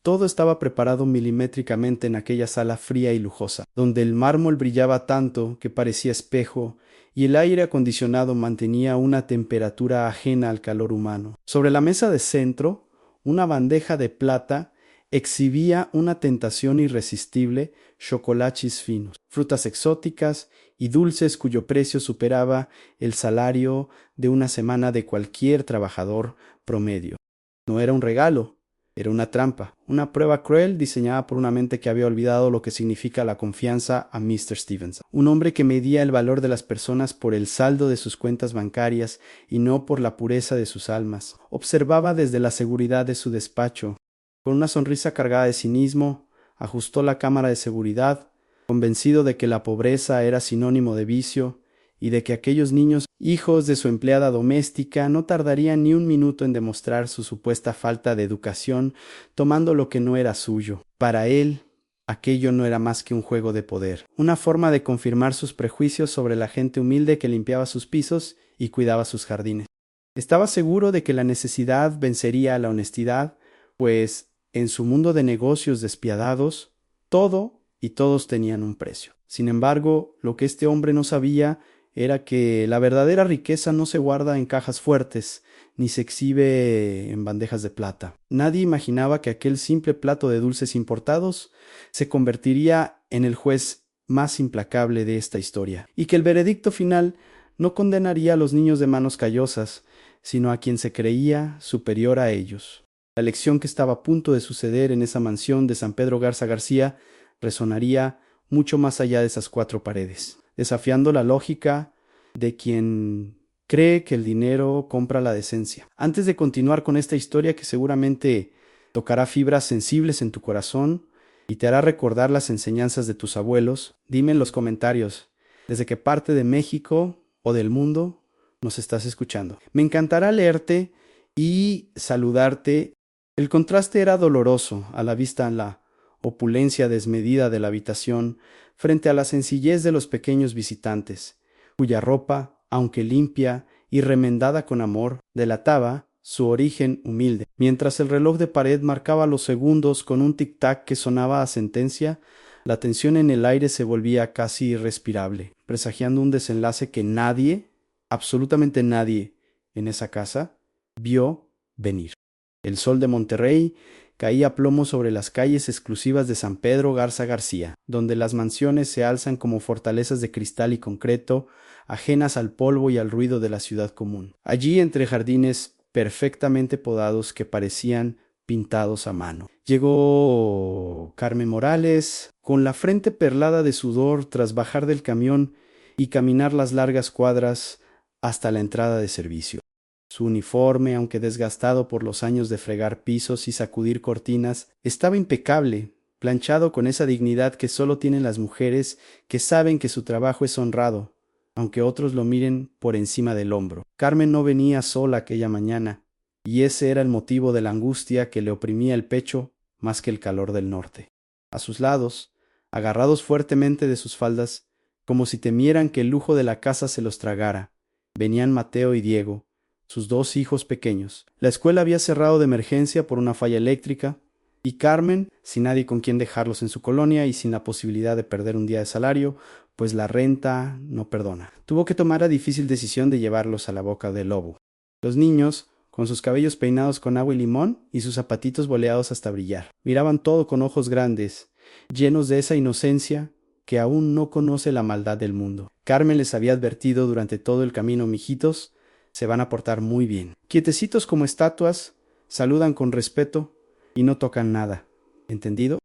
Todo estaba preparado milimétricamente en aquella sala fría y lujosa, donde el mármol brillaba tanto que parecía espejo y el aire acondicionado mantenía una temperatura ajena al calor humano. Sobre la mesa de centro, una bandeja de plata exhibía una tentación irresistible: chocolachis finos, frutas exóticas y dulces cuyo precio superaba el salario de una semana de cualquier trabajador promedio. No era un regalo, era una trampa, una prueba cruel diseñada por una mente que había olvidado lo que significa la confianza a Mr. Stevenson. Un hombre que medía el valor de las personas por el saldo de sus cuentas bancarias y no por la pureza de sus almas. Observaba desde la seguridad de su despacho. Con una sonrisa cargada de cinismo, ajustó la cámara de seguridad, convencido de que la pobreza era sinónimo de vicio y de que aquellos niños, hijos de su empleada doméstica, no tardarían ni un minuto en demostrar su supuesta falta de educación tomando lo que no era suyo. Para él, aquello no era más que un juego de poder, una forma de confirmar sus prejuicios sobre la gente humilde que limpiaba sus pisos y cuidaba sus jardines. Estaba seguro de que la necesidad vencería a la honestidad, pues en su mundo de negocios despiadados, todo y todos tenían un precio. Sin embargo, lo que este hombre no sabía era que la verdadera riqueza no se guarda en cajas fuertes, ni se exhibe en bandejas de plata. Nadie imaginaba que aquel simple plato de dulces importados se convertiría en el juez más implacable de esta historia, y que el veredicto final no condenaría a los niños de manos callosas, sino a quien se creía superior a ellos. La lección que estaba a punto de suceder en esa mansión de San Pedro Garza García resonaría mucho más allá de esas cuatro paredes, desafiando la lógica de quien cree que el dinero compra la decencia. Antes de continuar con esta historia que seguramente tocará fibras sensibles en tu corazón y te hará recordar las enseñanzas de tus abuelos, dime en los comentarios desde qué parte de México o del mundo nos estás escuchando. Me encantará leerte y saludarte. El contraste era doloroso a la vista en la opulencia desmedida de la habitación frente a la sencillez de los pequeños visitantes, cuya ropa, aunque limpia y remendada con amor, delataba su origen humilde. Mientras el reloj de pared marcaba los segundos con un tic-tac que sonaba a sentencia, la tensión en el aire se volvía casi irrespirable, presagiando un desenlace que nadie, absolutamente nadie, en esa casa, vio venir. El sol de Monterrey caía a plomo sobre las calles exclusivas de San Pedro Garza García, donde las mansiones se alzan como fortalezas de cristal y concreto, ajenas al polvo y al ruido de la ciudad común. Allí, entre jardines perfectamente podados que parecían pintados a mano, llegó Carmen Morales, con la frente perlada de sudor tras bajar del camión y caminar las largas cuadras hasta la entrada de servicio. Su uniforme, aunque desgastado por los años de fregar pisos y sacudir cortinas, estaba impecable, planchado con esa dignidad que solo tienen las mujeres que saben que su trabajo es honrado, aunque otros lo miren por encima del hombro. Carmen no venía sola aquella mañana, y ese era el motivo de la angustia que le oprimía el pecho más que el calor del norte. A sus lados, agarrados fuertemente de sus faldas, como si temieran que el lujo de la casa se los tragara, venían Mateo y Diego, sus dos hijos pequeños. La escuela había cerrado de emergencia por una falla eléctrica, y Carmen, sin nadie con quien dejarlos en su colonia y sin la posibilidad de perder un día de salario, pues la renta no perdona, tuvo que tomar la difícil decisión de llevarlos a la boca del lobo. Los niños, con sus cabellos peinados con agua y limón y sus zapatitos boleados hasta brillar, miraban todo con ojos grandes, llenos de esa inocencia que aún no conoce la maldad del mundo. Carmen les había advertido durante todo el camino: mijitos, se van a portar muy bien. Quietecitos como estatuas, saludan con respeto y no tocan nada. ¿Entendido?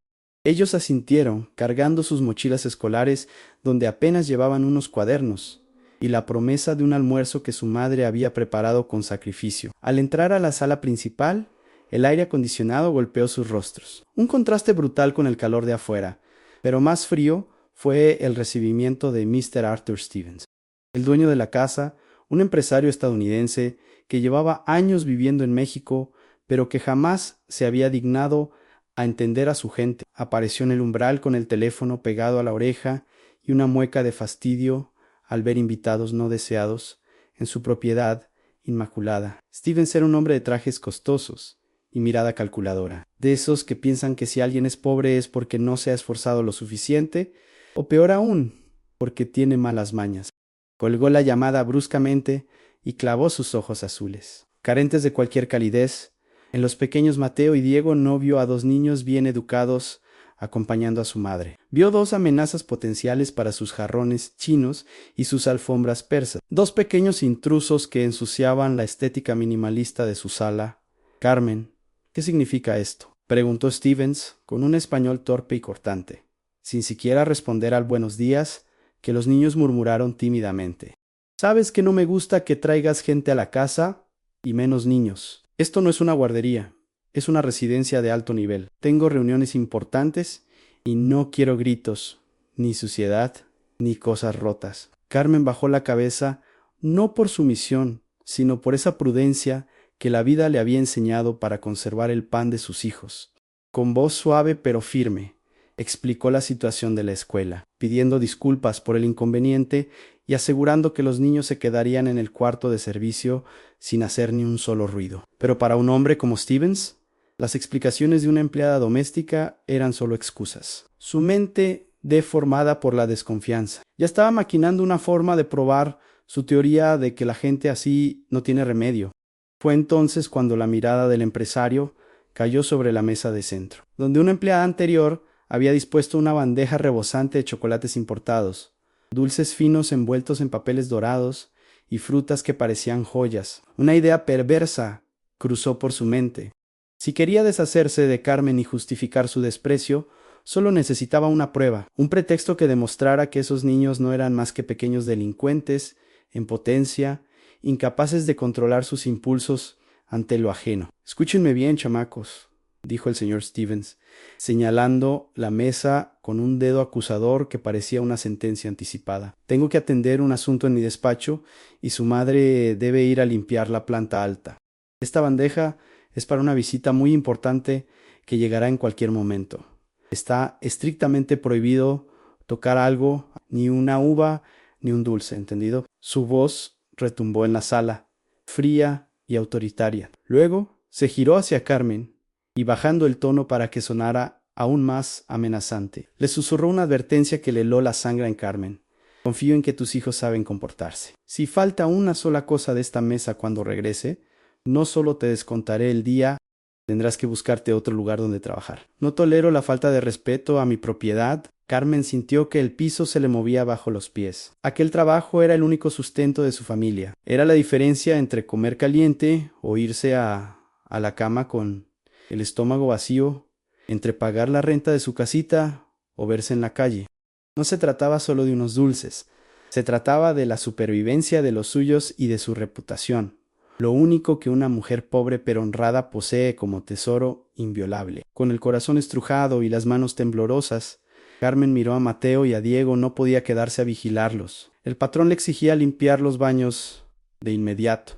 Ellos asintieron, cargando sus mochilas escolares, donde apenas llevaban unos cuadernos, y la promesa de un almuerzo que su madre había preparado con sacrificio. Al entrar a la sala principal, el aire acondicionado golpeó sus rostros. Un contraste brutal con el calor de afuera, pero más frío fue el recibimiento de Mr. Arthur Stevens, el dueño de la casa, un empresario estadounidense que llevaba años viviendo en México, pero que jamás se había dignado a entender a su gente. Apareció en el umbral con el teléfono pegado a la oreja y una mueca de fastidio al ver invitados no deseados en su propiedad inmaculada. Stevens era un hombre de trajes costosos y mirada calculadora. De esos que piensan que si alguien es pobre es porque no se ha esforzado lo suficiente, o peor aún, porque tiene malas mañas. Colgó la llamada bruscamente y clavó sus ojos azules. Carentes de cualquier calidez, en los pequeños Mateo y Diego no vio a dos niños bien educados acompañando a su madre. Vio dos amenazas potenciales para sus jarrones chinos y sus alfombras persas. Dos pequeños intrusos que ensuciaban la estética minimalista de su sala. Carmen, ¿qué significa esto?, preguntó Stevens con un español torpe y cortante, sin siquiera responder al buenos días que los niños murmuraron tímidamente. Sabes que no me gusta que traigas gente a la casa, y menos niños. Esto no es una guardería, es una residencia de alto nivel. Tengo reuniones importantes y no quiero gritos, ni suciedad, ni cosas rotas. Carmen bajó la cabeza no por sumisión, sino por esa prudencia que la vida le había enseñado para conservar el pan de sus hijos. Con voz suave pero firme, explicó la situación de la escuela, pidiendo disculpas por el inconveniente y asegurando que los niños se quedarían en el cuarto de servicio sin hacer ni un solo ruido. Pero para un hombre como Stevens, las explicaciones de una empleada doméstica eran solo excusas. Su mente, deformada por la desconfianza, ya estaba maquinando una forma de probar su teoría de que la gente así no tiene remedio. Fue entonces cuando la mirada del empresario cayó sobre la mesa de centro, donde una empleada anterior había dispuesto una bandeja rebosante de chocolates importados, dulces finos envueltos en papeles dorados y frutas que parecían joyas. Una idea perversa cruzó por su mente. Si quería deshacerse de Carmen y justificar su desprecio, solo necesitaba una prueba, un pretexto que demostrara que esos niños no eran más que pequeños delincuentes, en potencia, incapaces de controlar sus impulsos ante lo ajeno. Escúchenme bien, chamacos, dijo el señor Stevens, señalando la mesa con un dedo acusador que parecía una sentencia anticipada. Tengo que atender un asunto en mi despacho y su madre debe ir a limpiar la planta alta. Esta bandeja es para una visita muy importante que llegará en cualquier momento. Está estrictamente prohibido tocar algo, ni una uva, ni un dulce, ¿entendido? Su voz retumbó en la sala, fría y autoritaria. Luego se giró hacia Carmen y, bajando el tono para que sonara aún más amenazante, le susurró una advertencia que le heló la sangre en Carmen. Confío en que tus hijos saben comportarse. Si falta una sola cosa de esta mesa cuando regrese, no solo te descontaré el día, tendrás que buscarte otro lugar donde trabajar. No tolero la falta de respeto a mi propiedad. Carmen sintió que el piso se le movía bajo los pies. Aquel trabajo era el único sustento de su familia. Era la diferencia entre comer caliente o irse a la cama con el estómago vacío, entre pagar la renta de su casita o verse en la calle. No se trataba solo de unos dulces, se trataba de la supervivencia de los suyos y de su reputación, lo único que una mujer pobre pero honrada posee como tesoro inviolable. Con el corazón estrujado y las manos temblorosas, Carmen miró a Mateo y a Diego. No podía quedarse a vigilarlos. El patrón le exigía limpiar los baños de inmediato.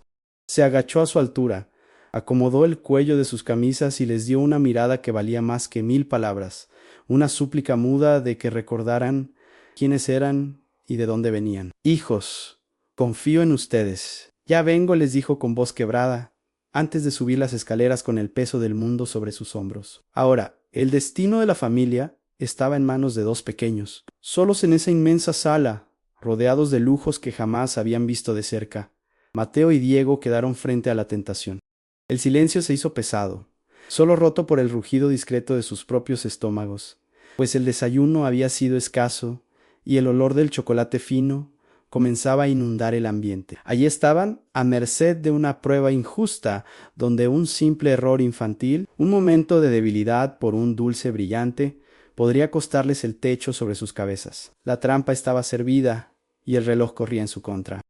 Se agachó a su altura, acomodó el cuello de sus camisas y les dio una mirada que valía más que 1000 palabras, una súplica muda de que recordaran quiénes eran y de dónde venían. Hijos, confío en ustedes. Ya vengo, les dijo con voz quebrada, antes de subir las escaleras con el peso del mundo sobre sus hombros. Ahora, el destino de la familia estaba en manos de dos pequeños, solos en esa inmensa sala, rodeados de lujos que jamás habían visto de cerca. Mateo y Diego quedaron frente a la tentación. El silencio se hizo pesado, solo roto por el rugido discreto de sus propios estómagos, pues el desayuno había sido escaso y el olor del chocolate fino comenzaba a inundar el ambiente. Allí estaban, a merced de una prueba injusta, donde un simple error infantil, un momento de debilidad por un dulce brillante, podría costarles el techo sobre sus cabezas. La trampa estaba servida y el reloj corría en su contra.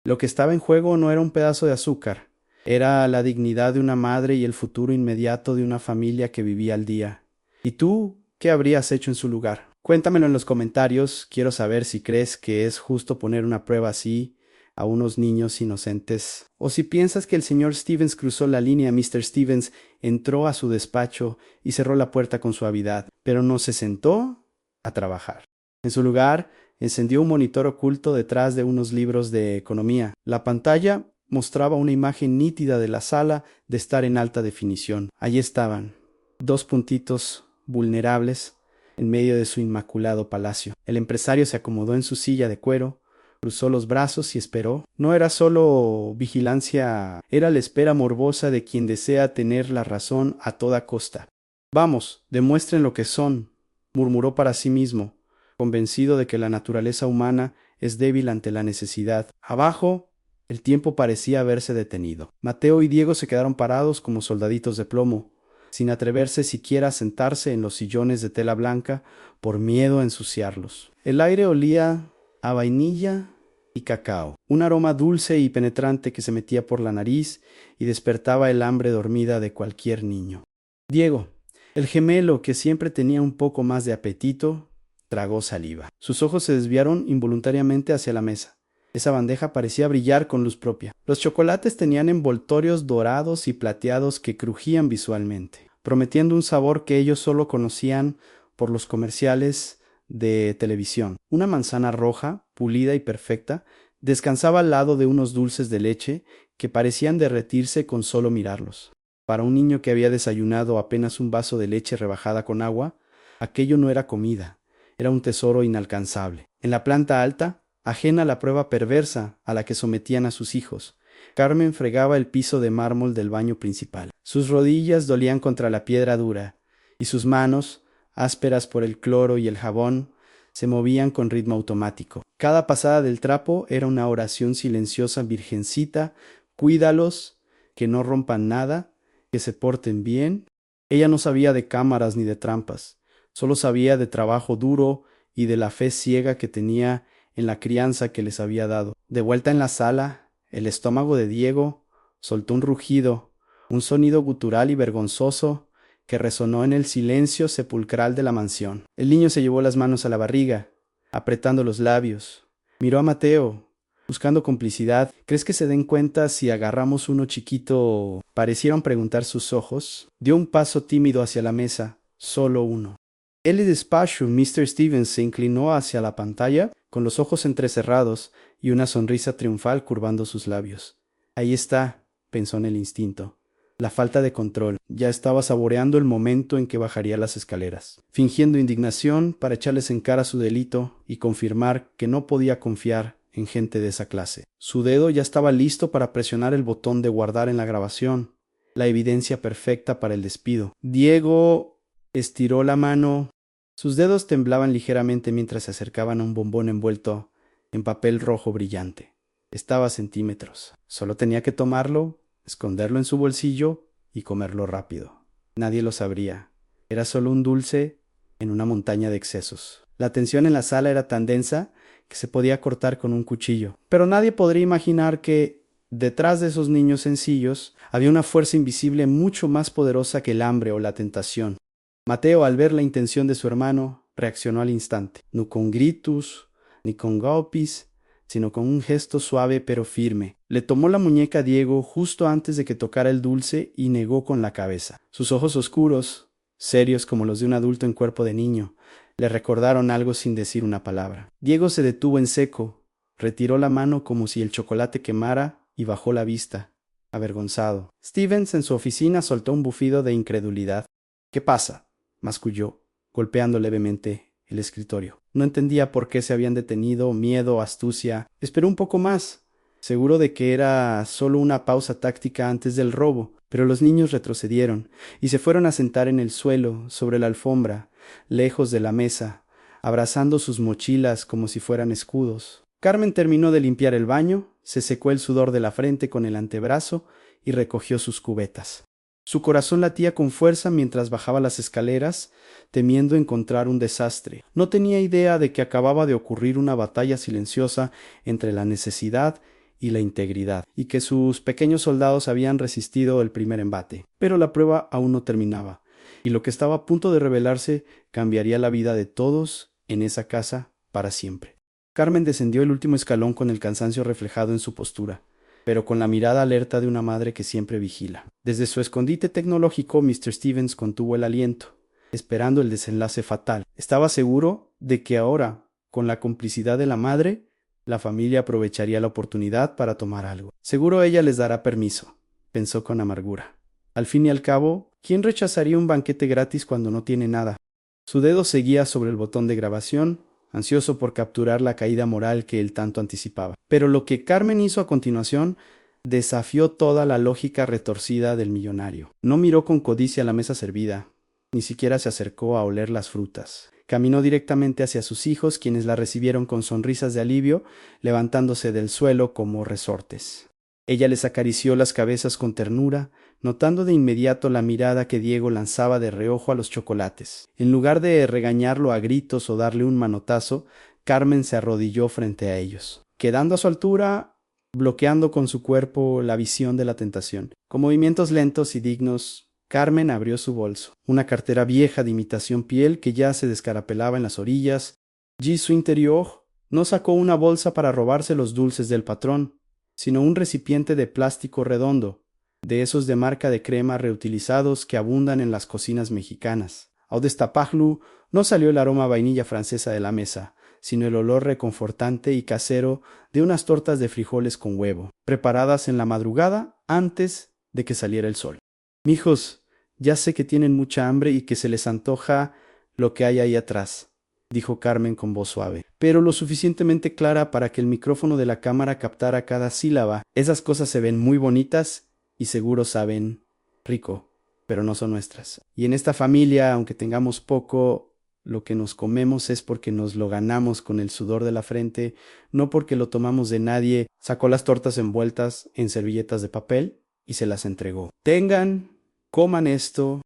Lo que estaba en juego no era un pedazo de azúcar, era la dignidad de una madre y el futuro inmediato de una familia que vivía al día. ¿Y tú qué habrías hecho en su lugar? Cuéntamelo en los comentarios. Quiero saber si crees que es justo poner una prueba así a unos niños inocentes, o si piensas que el señor Stevens cruzó la línea. Mr. Stevens entró a su despacho y cerró la puerta con suavidad, pero no se sentó a trabajar. En su lugar, encendió un monitor oculto detrás de unos libros de economía. La pantalla mostraba una imagen nítida de la sala de estar en alta definición. Allí estaban, dos puntitos vulnerables en medio de su inmaculado palacio. El empresario se acomodó en su silla de cuero, cruzó los brazos y esperó. No era solo vigilancia, era la espera morbosa de quien desea tener la razón a toda costa. Vamos, demuestren lo que son, murmuró para sí mismo, convencido de que la naturaleza humana es débil ante la necesidad. Abajo, el tiempo parecía haberse detenido. Mateo y Diego se quedaron parados como soldaditos de plomo, sin atreverse siquiera a sentarse en los sillones de tela blanca por miedo a ensuciarlos. El aire olía a vainilla y cacao, un aroma dulce y penetrante que se metía por la nariz y despertaba el hambre dormida de cualquier niño. Diego, el gemelo, que siempre tenía un poco más de apetito, tragó saliva. Sus ojos se desviaron involuntariamente hacia la mesa. Esa bandeja parecía brillar con luz propia. Los chocolates tenían envoltorios dorados y plateados que crujían visualmente, prometiendo un sabor que ellos solo conocían por los comerciales de televisión. Una manzana roja, pulida y perfecta, descansaba al lado de unos dulces de leche que parecían derretirse con solo mirarlos. Para un niño que había desayunado apenas un vaso de leche rebajada con agua, aquello no era comida, era un tesoro inalcanzable. En la planta alta, ajena a la prueba perversa a la que sometían a sus hijos, Carmen fregaba el piso de mármol del baño principal. Sus rodillas dolían contra la piedra dura, y sus manos, ásperas por el cloro y el jabón, se movían con ritmo automático. Cada pasada del trapo era una oración silenciosa: Virgencita, cuídalos, que no rompan nada, que se porten bien. Ella no sabía de cámaras ni de trampas, solo sabía de trabajo duro y de la fe ciega que tenía en la crianza que les había dado. De vuelta en la sala, el estómago de Diego soltó un rugido, un sonido gutural y vergonzoso que resonó en el silencio sepulcral de la mansión. El niño se llevó las manos a la barriga, apretando los labios. Miró a Mateo, buscando complicidad. ¿Crees que se den cuenta si agarramos uno chiquito? Parecieron preguntar sus ojos. Dio un paso tímido hacia la mesa, solo uno. Él y despacio, Mr. Stevens se inclinó hacia la pantalla, con los ojos entrecerrados y una sonrisa triunfal curvando sus labios. Ahí está, pensó en el instinto. La falta de control. Ya estaba saboreando el momento en que bajaría las escaleras, fingiendo indignación para echarles en cara su delito y confirmar que no podía confiar en gente de esa clase. Su dedo ya estaba listo para presionar el botón de guardar en la grabación, la evidencia perfecta para el despido. Diego estiró la mano. Sus dedos temblaban ligeramente mientras se acercaban a un bombón envuelto en papel rojo brillante. Estaba a centímetros. Solo tenía que tomarlo, esconderlo en su bolsillo y comerlo rápido. Nadie lo sabría. Era solo un dulce en una montaña de excesos. La tensión en la sala era tan densa que se podía cortar con un cuchillo. Pero nadie podría imaginar que detrás de esos niños sencillos había una fuerza invisible mucho más poderosa que el hambre o la tentación. Mateo, al ver la intención de su hermano, reaccionó al instante, no con gritos ni con golpes, sino con un gesto suave pero firme. Le tomó la muñeca a Diego justo antes de que tocara el dulce y negó con la cabeza. Sus ojos oscuros, serios como los de un adulto en cuerpo de niño, le recordaron algo sin decir una palabra. Diego se detuvo en seco, retiró la mano como si el chocolate quemara y bajó la vista, avergonzado. Stevens en su oficina soltó un bufido de incredulidad. ¿Qué pasa?, masculló, golpeando levemente el escritorio. No entendía por qué se habían detenido, miedo, astucia. Esperó un poco más, seguro de que era solo una pausa táctica antes del robo, pero los niños retrocedieron y se fueron a sentar en el suelo, sobre la alfombra, lejos de la mesa, abrazando sus mochilas como si fueran escudos. Carmen terminó de limpiar el baño, se secó el sudor de la frente con el antebrazo y recogió sus cubetas. Su corazón latía con fuerza mientras bajaba las escaleras, temiendo encontrar un desastre. No tenía idea de que acababa de ocurrir una batalla silenciosa entre la necesidad y la integridad, y que sus pequeños soldados habían resistido el primer embate. Pero la prueba aún no terminaba, y lo que estaba a punto de revelarse cambiaría la vida de todos en esa casa para siempre. Carmen descendió el último escalón con el cansancio reflejado en su postura, pero con la mirada alerta de una madre que siempre vigila. Desde su escondite tecnológico, Mr. Stevens contuvo el aliento, esperando el desenlace fatal. Estaba seguro de que ahora, con la complicidad de la madre, La familia aprovecharía la oportunidad para tomar algo. Seguro ella les dará permiso, pensó con amargura. Al fin y al cabo, ¿quién rechazaría un banquete gratis cuando no tiene nada? Su dedo seguía sobre el botón de grabación, ansioso por capturar la caída moral que él tanto anticipaba. Pero lo que Carmen hizo a continuación desafió toda la lógica retorcida del millonario. No miró con codicia la mesa servida, ni siquiera se acercó a oler las frutas. Caminó directamente hacia sus hijos, quienes la recibieron con sonrisas de alivio, levantándose del suelo como resortes. Ella les acarició las cabezas con ternura, notando de inmediato la mirada que Diego lanzaba de reojo a los chocolates. En lugar de regañarlo a gritos o darle un manotazo, Carmen se arrodilló frente a ellos, quedando a su altura, bloqueando con su cuerpo la visión de la tentación. Con movimientos lentos y dignos, Carmen abrió su bolso, una cartera vieja de imitación piel que ya se descarapelaba en las orillas. Allí su interior no sacó una bolsa para robarse los dulces del patrón, sino un recipiente de plástico redondo, de esos de marca de crema reutilizados que abundan en las cocinas mexicanas. Al destaparlo, no salió el aroma a vainilla francesa de la mesa, sino el olor reconfortante y casero de unas tortas de frijoles con huevo, preparadas en la madrugada antes de que saliera el sol. Mijos, ya sé que tienen mucha hambre y que se les antoja lo que hay ahí atrás, dijo Carmen con voz suave, pero lo suficientemente clara para que el micrófono de la cámara captara cada sílaba. Esas cosas se ven muy bonitas y seguro saben rico, pero no son nuestras. Y en esta familia, aunque tengamos poco, lo que nos comemos es porque nos lo ganamos con el sudor de la frente, no porque lo tomamos de nadie. Sacó las tortas envueltas en servilletas de papel y se las entregó. Tengan, coman esto.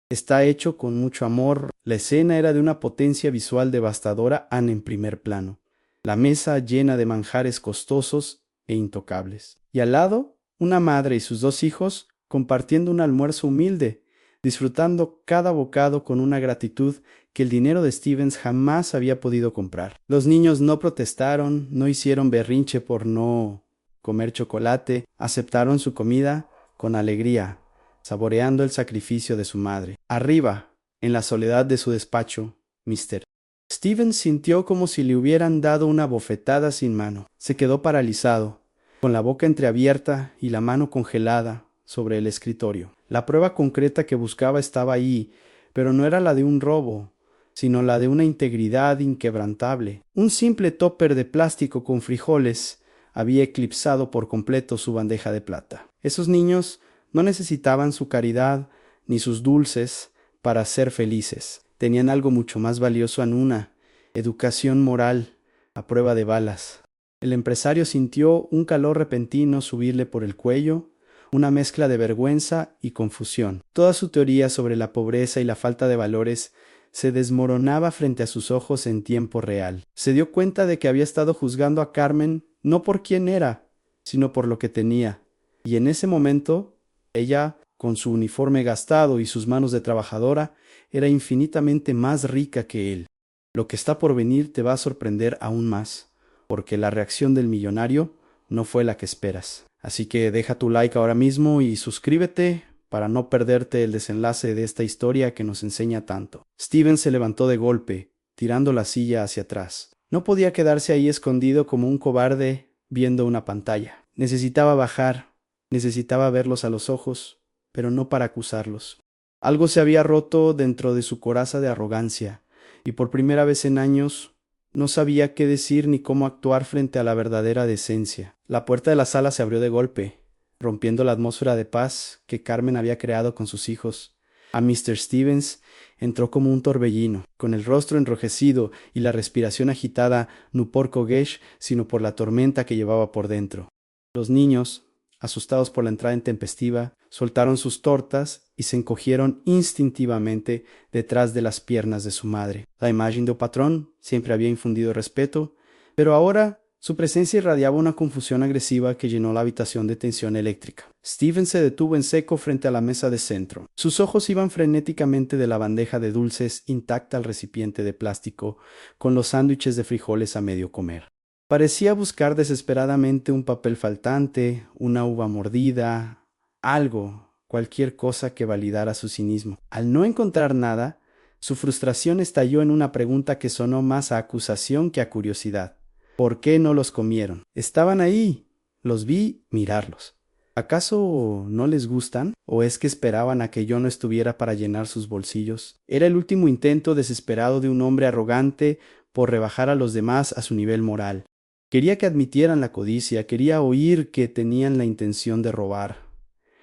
Está hecho con mucho amor. La escena era de una potencia visual devastadora en primer plano. La mesa llena de manjares costosos e intocables. Y al lado, una madre y sus 2 hijos compartiendo un almuerzo humilde, disfrutando cada bocado con una gratitud que el dinero de Stevens jamás había podido comprar. Los niños no protestaron, no hicieron berrinche por no comer chocolate, aceptaron su comida con alegría, saboreando el sacrificio de su madre. Arriba, en la soledad de su despacho, Mr. Stevens sintió como si le hubieran dado una bofetada sin mano. Se quedó paralizado, con la boca entreabierta y la mano congelada sobre el escritorio. La prueba concreta que buscaba estaba ahí, pero no era la de un robo, sino la de una integridad inquebrantable. Un simple tóper de plástico con frijoles había eclipsado por completo su bandeja de plata. Esos niños no necesitaban su caridad ni sus dulces para ser felices. Tenían algo mucho más valioso en una educación moral a prueba de balas. El empresario sintió un calor repentino subirle por el cuello, una mezcla de vergüenza y confusión. Toda su teoría sobre la pobreza y la falta de valores se desmoronaba frente a sus ojos en tiempo real. Se dio cuenta de que había estado juzgando a Carmen no por quién era, sino por lo que tenía. Y en ese momento, ella, con su uniforme gastado y sus manos de trabajadora, era infinitamente más rica que él. Lo que está por venir te va a sorprender aún más, porque la reacción del millonario no fue la que esperas. Así que deja tu like ahora mismo y suscríbete para no perderte el desenlace de esta historia que nos enseña tanto. Steven se levantó de golpe, tirando la silla hacia atrás. No podía quedarse ahí escondido como un cobarde viendo una pantalla. Necesitaba bajar, necesitaba verlos a los ojos, pero no para acusarlos. Algo se había roto dentro de su coraza de arrogancia, y por primera vez en años no sabía qué decir ni cómo actuar frente a la verdadera decencia. La puerta de la sala se abrió de golpe, rompiendo la atmósfera de paz que Carmen había creado con sus hijos. A Mr. Stevens entró como un torbellino, con el rostro enrojecido y la respiración agitada, no por Kogesh, sino por la tormenta que llevaba por dentro. Los niños, asustados por la entrada intempestiva, soltaron sus tortas y se encogieron instintivamente detrás de las piernas de su madre. La imagen del patrón siempre había infundido respeto, pero ahora su presencia irradiaba una confusión agresiva que llenó la habitación de tensión eléctrica. Steven se detuvo en seco frente a la mesa de centro. Sus ojos iban frenéticamente de la bandeja de dulces intacta al recipiente de plástico con los sándwiches de frijoles a medio comer. Parecía buscar desesperadamente un papel faltante, una uva mordida, algo, cualquier cosa que validara su cinismo. Al no encontrar nada, su frustración estalló en una pregunta que sonó más a acusación que a curiosidad. ¿Por qué no los comieron? Estaban ahí. Los vi mirarlos. ¿Acaso no les gustan? ¿O es que esperaban a que yo no estuviera para llenar sus bolsillos? Era el último intento desesperado de un hombre arrogante por rebajar a los demás a su nivel moral. Quería que admitieran la codicia, quería oír que tenían la intención de robar.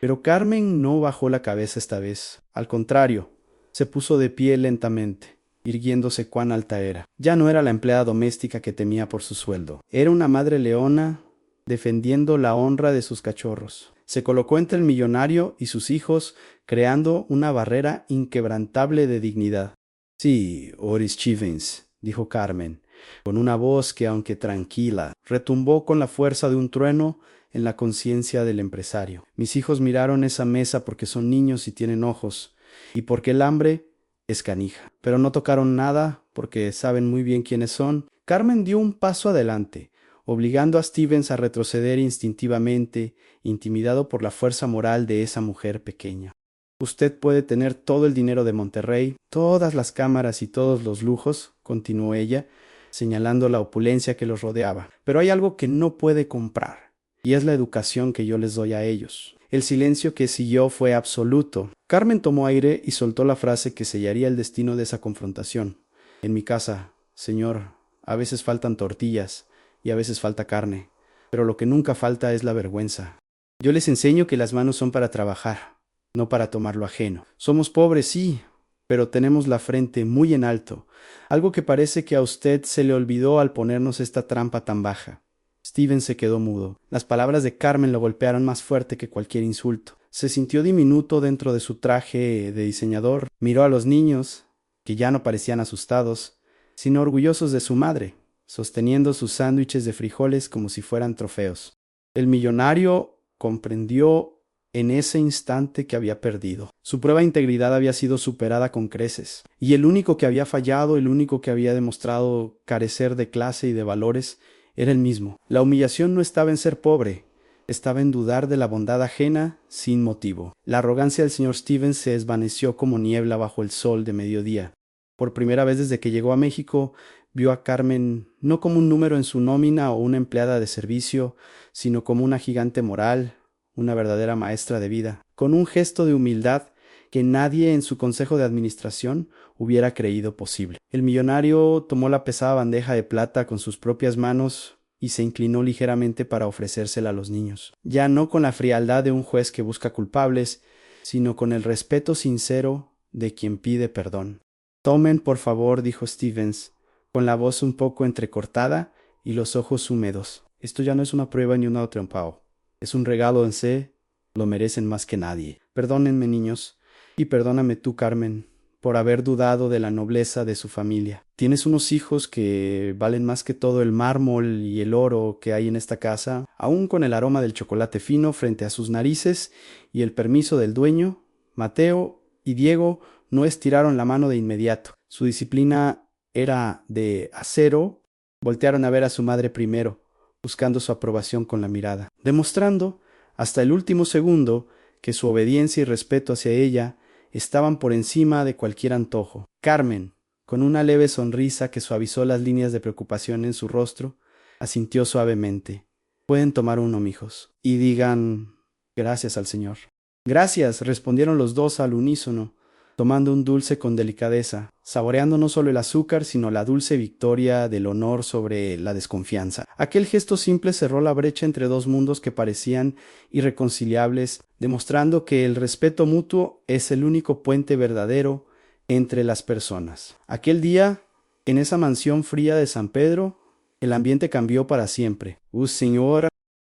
Pero Carmen no bajó la cabeza esta vez. Al contrario, se puso de pie lentamente, irguiéndose cuán alta era. Ya no era la empleada doméstica que temía por su sueldo. Era una madre leona defendiendo la honra de sus cachorros. Se colocó entre el millonario y sus hijos, creando una barrera inquebrantable de dignidad. Sí, Oris Stevens, dijo Carmen, con una voz que, aunque tranquila, retumbó con la fuerza de un trueno en la conciencia del empresario. Mis hijos miraron esa mesa porque son niños y tienen ojos, y porque el hambre es canija. Pero no tocaron nada porque saben muy bien quiénes son. Carmen dio un paso adelante, obligando a Stevens a retroceder instintivamente, intimidado por la fuerza moral de esa mujer pequeña. Usted puede tener todo el dinero de Monterrey, todas las cámaras y todos los lujos, continuó ella, señalando la opulencia que los rodeaba, pero hay algo que no puede comprar, y es la educación que yo les doy a ellos. El silencio que siguió fue absoluto. Carmen tomó aire y soltó la frase que sellaría el destino de esa confrontación. En mi casa, señor, a veces faltan tortillas y a veces falta carne, pero lo que nunca falta es la vergüenza. Yo les enseño que las manos son para trabajar, no para tomar lo ajeno. Somos pobres, sí, pero tenemos la frente muy en alto, algo que parece que a usted se le olvidó al ponernos esta trampa tan baja. Steven se quedó mudo. Las palabras de Carmen lo golpearon más fuerte que cualquier insulto. Se sintió diminuto dentro de su traje de diseñador. Miró a los niños, que ya no parecían asustados, sino orgullosos de su madre, sosteniendo sus sándwiches de frijoles como si fueran trofeos. El millonario comprendió en ese instante que había perdido. Su prueba de integridad había sido superada con creces, y el único que había fallado, el único que había demostrado carecer de clase y de valores, era el mismo. La humillación no estaba en ser pobre, estaba en dudar de la bondad ajena sin motivo. La arrogancia del señor Stevens se desvaneció como niebla bajo el sol de mediodía. Por primera vez desde que llegó a México, vio a Carmen no como un número en su nómina o una empleada de servicio, sino como una gigante moral, una verdadera maestra de vida, con un gesto de humildad que nadie en su consejo de administración hubiera creído posible. El millonario tomó la pesada bandeja de plata con sus propias manos y se inclinó ligeramente para ofrecérsela a los niños, ya no con la frialdad de un juez que busca culpables, sino con el respeto sincero de quien pide perdón. Tomen, por favor, dijo Stevens, con la voz un poco entrecortada y los ojos húmedos. Esto ya no es una prueba ni una trampa. Es un regalo en sí, lo merecen más que nadie. Perdónenme, niños, y perdóname tú, Carmen, por haber dudado de la nobleza de su familia. Tienes unos hijos que valen más que todo el mármol y el oro que hay en esta casa, aún con el aroma del chocolate fino frente a sus narices y el permiso del dueño. Mateo y Diego no estiraron la mano de inmediato. Su disciplina era de acero. Voltearon a ver a su madre primero, buscando su aprobación con la mirada, demostrando hasta el último segundo que su obediencia y respeto hacia ella estaban por encima de cualquier antojo. Carmen, con una leve sonrisa que suavizó las líneas de preocupación en su rostro, asintió suavemente. Pueden tomar uno, mijos, y digan gracias al Señor. Gracias, respondieron los dos al unísono, tomando un dulce con delicadeza, saboreando no solo el azúcar, sino la dulce victoria del honor sobre la desconfianza. Aquel gesto simple cerró la brecha entre dos mundos que parecían irreconciliables, demostrando que el respeto mutuo es el único puente verdadero entre las personas. Aquel día, en esa mansión fría de San Pedro, el ambiente cambió para siempre. Señor.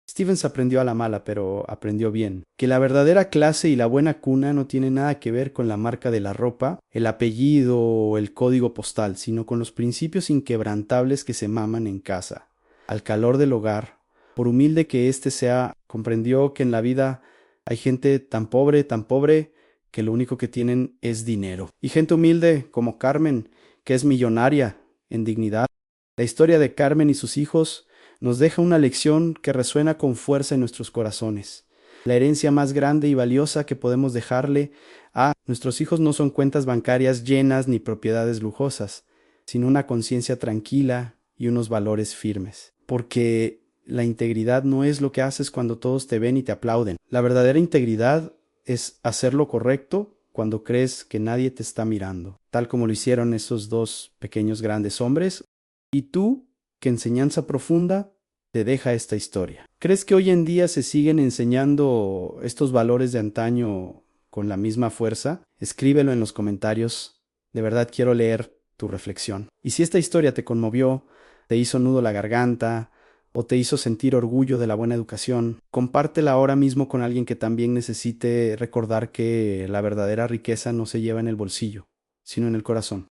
Stevens aprendió a la mala, pero aprendió bien, que la verdadera clase y la buena cuna no tienen nada que ver con la marca de la ropa, el apellido o el código postal, sino con los principios inquebrantables que se maman en casa, al calor del hogar. Por humilde que éste sea, comprendió que en la vida hay gente tan pobre, que lo único que tienen es dinero. Y gente humilde como Carmen, que es millonaria en dignidad. La historia de Carmen y sus hijos nos deja una lección que resuena con fuerza en nuestros corazones. La herencia más grande y valiosa que podemos dejarle a nuestros hijos no son cuentas bancarias llenas ni propiedades lujosas, sino una conciencia tranquila y unos valores firmes. Porque la integridad no es lo que haces cuando todos te ven y te aplauden. La verdadera integridad es hacer lo correcto cuando crees que nadie te está mirando, tal como lo hicieron esos dos pequeños grandes hombres. ¿Y tú, qué enseñanza profunda te deja esta historia? ¿Crees que hoy en día se siguen enseñando estos valores de antaño con la misma fuerza? Escríbelo en los comentarios. De verdad quiero leer tu reflexión. Y si esta historia te conmovió, te hizo nudo la garganta, o te hizo sentir orgullo de la buena educación, compártela ahora mismo con alguien que también necesite recordar que la verdadera riqueza no se lleva en el bolsillo, sino en el corazón.